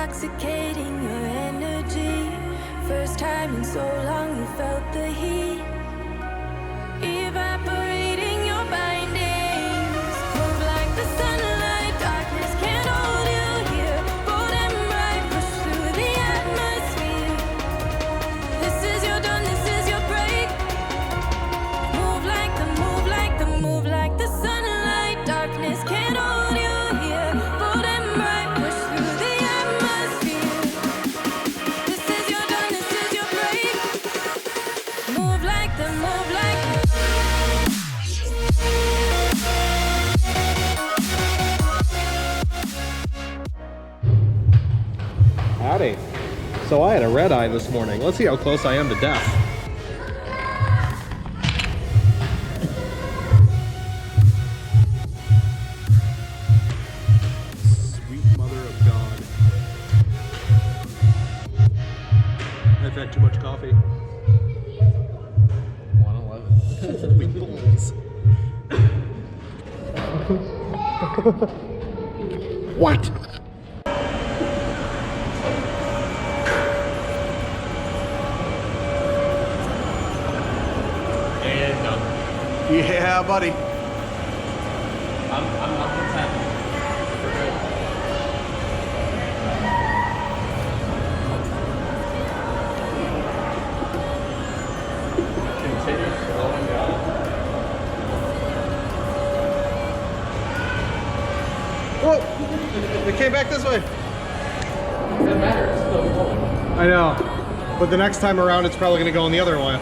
intoxicating your energy. First time in so long you felt the heat evaporating your bindings. Move like the sunlight, darkness can't hold you here. Bold and bright, push through the atmosphere. This is your dawn, this is your break. Move like the sunlight, darkness can't hold you here. Bold and bright, push through the atmosphere. This is your dawn, this is your break. Move like the Howdy. So I had a red eye this morning. Let's see how close I am to death. Sweet mother of God. I've had too much coffee. 111. Sweet balls. What? Yeah, buddy. I'm not content. We're good. Continue slowing down. Whoa! They came back this way. It doesn't matter, it's still going. I know. But the next time around, it's probably going to go in the other way.